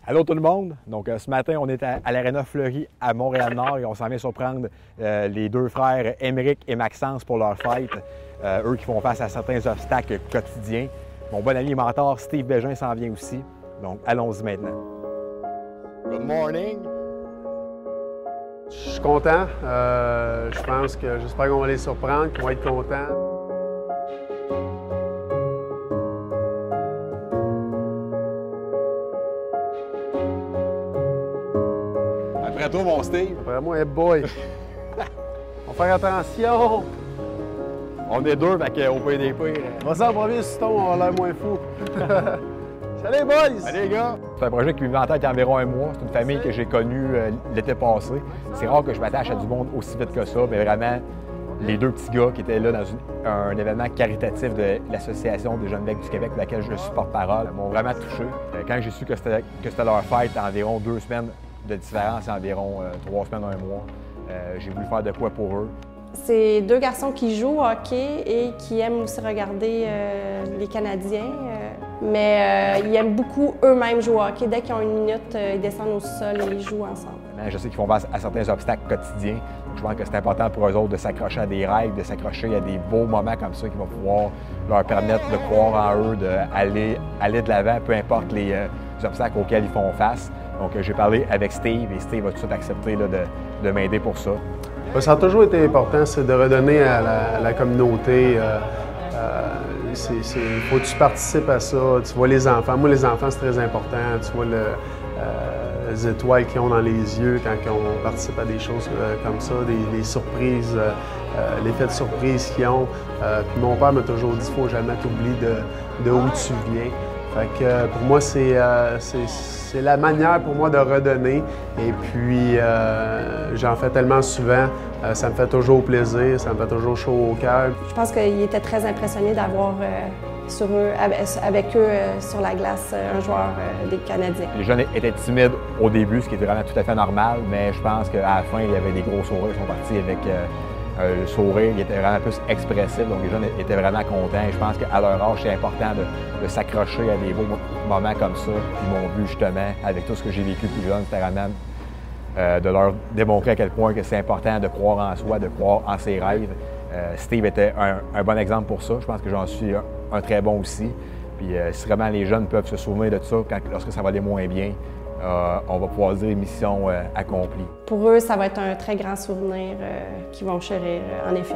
Allô tout le monde! Donc ce matin, on est à l'Arena Fleury à Montréal-Nord et on s'en vient surprendre les deux frères Émeric et Maxence pour leur fête. Eux qui font face à certains obstacles quotidiens. Mon bon ami et mentor Steve Bégin s'en vient aussi. Donc allons-y maintenant. Good morning! Je suis content. J'espère qu'on va les surprendre, qu'ils vont être contents. Après toi, mon Steve. Après moi, hey boy. On va faire attention. On est deux, fait qu'on peut des pires. On va s'en premier sur ton, on va l'air moins fou. Salut boys! Salut les gars! C'est un projet qui m'est venu en tête il y a environ un mois. C'est une famille que j'ai connue l'été passé. C'est rare que je m'attache à du monde aussi vite que ça, mais vraiment, les deux petits gars qui étaient là dans un événement caritatif de l'Association des jeunes becs du Québec, de laquelle je suis porte-parole, m'ont vraiment touché. Quand j'ai su que c'était leur fête, environ 2 semaines de différence, environ 3 semaines, 1 mois, j'ai voulu faire de quoi pour eux. C'est deux garçons qui jouent au hockey et qui aiment aussi regarder les Canadiens, mais ils aiment beaucoup eux-mêmes jouer au hockey. Dès qu'ils ont une minute, ils descendent au sol et ils jouent ensemble. Je sais qu'ils font face à certains obstacles quotidiens. Je pense que c'est important pour eux autres de s'accrocher à des rêves, de s'accrocher à des beaux moments comme ça qui vont pouvoir leur permettre de croire en eux, d'aller de l'avant, peu importe les obstacles auxquels ils font face. Donc j'ai parlé avec Steve et Steve a tout de suite accepté là, de m'aider pour ça. Ça a toujours été important, c'est de redonner à la communauté. Il faut que tu participes à ça. Tu vois les enfants. Moi, les enfants, c'est très important. Tu vois les étoiles qu'ils ont dans les yeux quand on participe à des choses comme ça, des surprises, l'effet de surprise qu'ils ont. Puis mon père m'a toujours dit qu'il ne faut jamais t'oublier de où tu viens. Fait que pour moi, c'est la manière pour moi de redonner. Et puis, j'en fais tellement souvent, ça me fait toujours plaisir, ça me fait toujours chaud au cœur. Je pense qu'il était très impressionné d'avoir avec eux sur la glace un joueur des Canadiens. Les jeunes étaient timides au début, ce qui était vraiment tout à fait normal, mais je pense qu'à la fin, il y avait des gros sourires. Ils sont partis avec le sourire, il était vraiment plus expressif, donc les jeunes étaient vraiment contents. Et je pense qu'à leur âge, c'est important de s'accrocher à des beaux moments comme ça. Puis mon but, justement, avec tout ce que j'ai vécu plus jeune, c'était vraiment de leur démontrer à quel point que c'est important de croire en soi, de croire en ses rêves. Steve était un bon exemple pour ça. Je pense que j'en suis un très bon aussi. Puis si vraiment les jeunes peuvent se souvenir de ça lorsque ça va aller moins bien, on va pouvoir dire mission accomplie. Pour eux, ça va être un très grand souvenir qu'ils vont chérir, en effet.